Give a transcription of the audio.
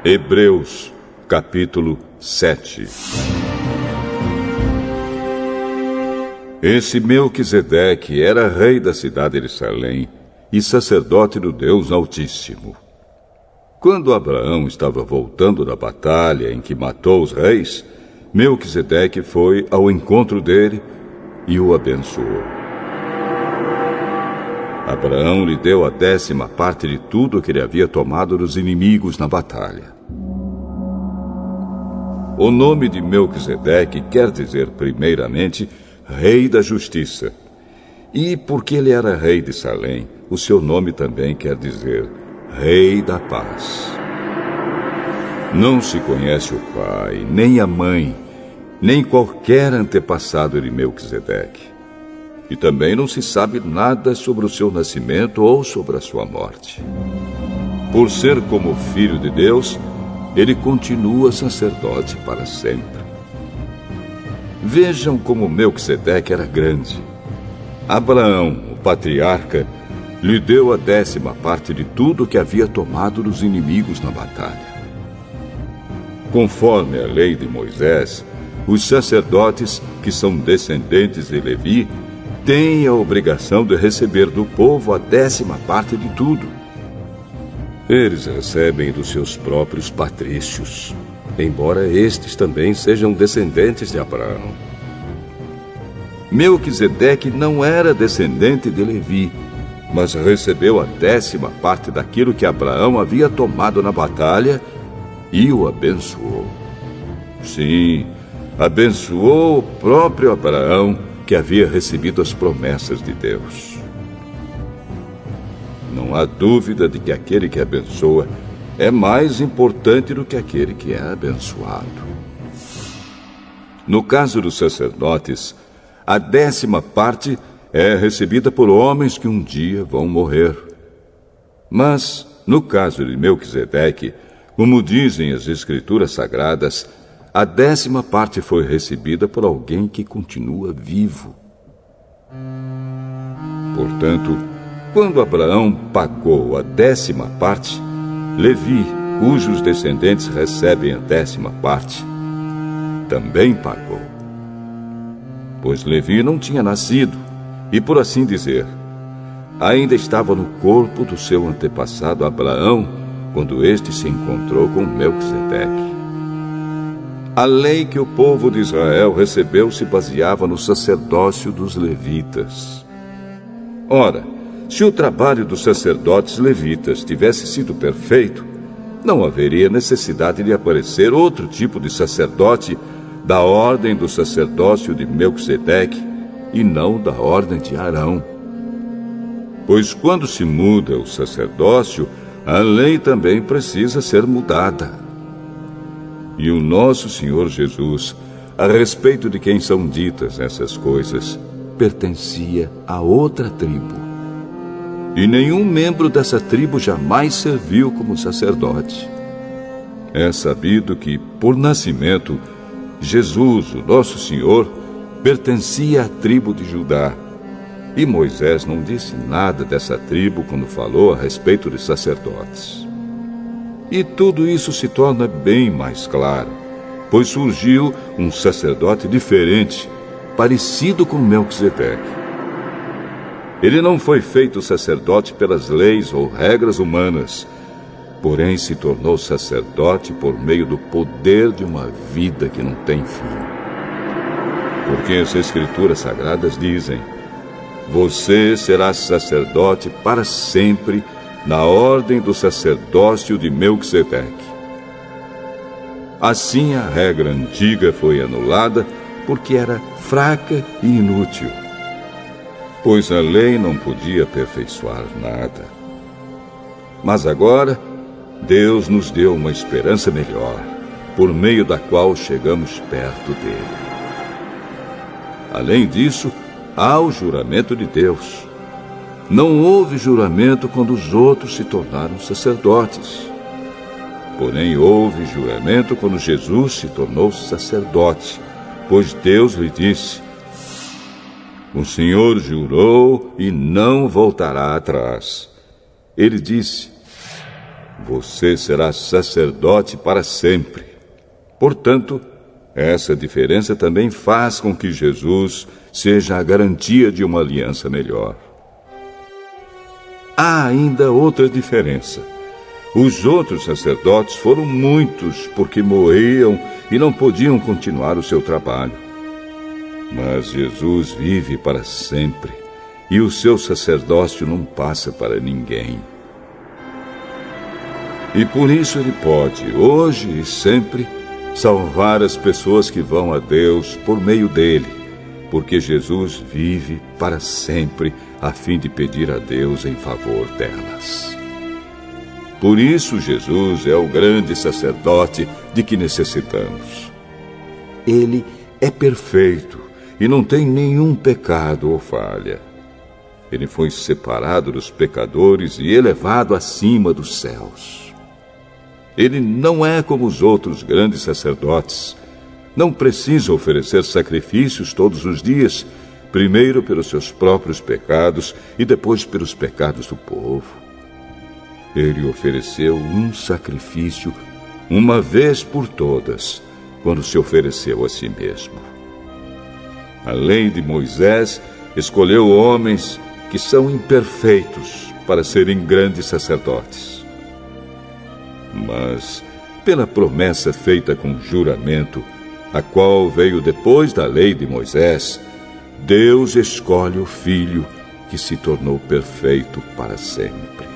Hebreus, capítulo 7. Esse Melquisedeque era rei da cidade de Salém e sacerdote do Deus Altíssimo. Quando Abraão estava voltando da batalha em que matou os reis, Melquisedeque foi ao encontro dele e o abençoou. Abraão lhe deu a 10ª parte de tudo que ele havia tomado dos inimigos na batalha. O nome de Melquisedeque quer dizer, primeiramente, Rei da Justiça. E porque ele era rei de Salém, o seu nome também quer dizer Rei da Paz. Não se conhece o pai, nem a mãe, nem qualquer antepassado de Melquisedeque. E também não se sabe nada sobre o seu nascimento ou sobre a sua morte. Por ser como filho de Deus, ele continua sacerdote para sempre. Vejam como Melquisedeque era grande. Abraão, o patriarca, lhe deu a 10ª parte de tudo que havia tomado dos inimigos na batalha. Conforme a lei de Moisés, os sacerdotes, que são descendentes de Levi, têm a obrigação de receber do povo a 10ª parte de tudo. Eles recebem dos seus próprios patrícios, embora estes também sejam descendentes de Abraão. Melquisedeque não era descendente de Levi, mas recebeu a 10ª parte daquilo que Abraão havia tomado na batalha e o abençoou. Sim, abençoou o próprio Abraão, que havia recebido as promessas de Deus. Não há dúvida de que aquele que abençoa é mais importante do que aquele que é abençoado. No caso dos sacerdotes, a 10ª parte é recebida por homens que um dia vão morrer. Mas, no caso de Melquisedeque, como dizem as Escrituras Sagradas, a 10ª parte foi recebida por alguém que continua vivo. Portanto, quando Abraão pagou a 10ª parte, Levi, cujos descendentes recebem a 10ª parte, também pagou. Pois Levi não tinha nascido e, por assim dizer, ainda estava no corpo do seu antepassado Abraão quando este se encontrou com Melquisedeque. A lei que o povo de Israel recebeu se baseava no sacerdócio dos levitas. Ora, se o trabalho dos sacerdotes levitas tivesse sido perfeito, não haveria necessidade de aparecer outro tipo de sacerdote da ordem do sacerdócio de Melquisedeque e não da ordem de Arão. Pois quando se muda o sacerdócio, a lei também precisa ser mudada. E o nosso Senhor Jesus, a respeito de quem são ditas essas coisas, pertencia a outra tribo. E nenhum membro dessa tribo jamais serviu como sacerdote. É sabido que, por nascimento, Jesus, o nosso Senhor, pertencia à tribo de Judá. E Moisés não disse nada dessa tribo quando falou a respeito de sacerdotes. E tudo isso se torna bem mais claro, pois surgiu um sacerdote diferente, parecido com Melquisedeque. Ele não foi feito sacerdote pelas leis ou regras humanas, porém se tornou sacerdote por meio do poder de uma vida que não tem fim. Porque as Escrituras Sagradas dizem: você será sacerdote para sempre, na ordem do sacerdócio de Melquisedeque. Assim a regra antiga foi anulada porque era fraca e inútil, pois a lei não podia aperfeiçoar nada. Mas agora, Deus nos deu uma esperança melhor, por meio da qual chegamos perto dele. Além disso, há o juramento de Deus. Não houve juramento quando os outros se tornaram sacerdotes. Porém, houve juramento quando Jesus se tornou sacerdote, pois Deus lhe disse: o Senhor jurou e não voltará atrás. Ele disse: Você será sacerdote para sempre. Portanto, essa diferença também faz com que Jesus seja a garantia de uma aliança melhor. Há ainda outra diferença. Os outros sacerdotes foram muitos porque morriam e não podiam continuar o seu trabalho. Mas Jesus vive para sempre e o seu sacerdócio não passa para ninguém. E por isso ele pode, hoje e sempre, salvar as pessoas que vão a Deus por meio dele, porque Jesus vive para sempre a fim de pedir a Deus em favor delas. Por isso Jesus é o grande sacerdote de que necessitamos. Ele é perfeito e não tem nenhum pecado ou falha. Ele foi separado dos pecadores e elevado acima dos céus. Ele não é como os outros grandes sacerdotes. Não precisa oferecer sacrifícios todos os dias, primeiro pelos seus próprios pecados e depois pelos pecados do povo. Ele ofereceu um sacrifício uma vez por todas, quando se ofereceu a si mesmo. A lei de Moisés escolheu homens que são imperfeitos para serem grandes sacerdotes. Mas, pela promessa feita com juramento, a qual veio depois da lei de Moisés, Deus escolhe o Filho que se tornou perfeito para sempre.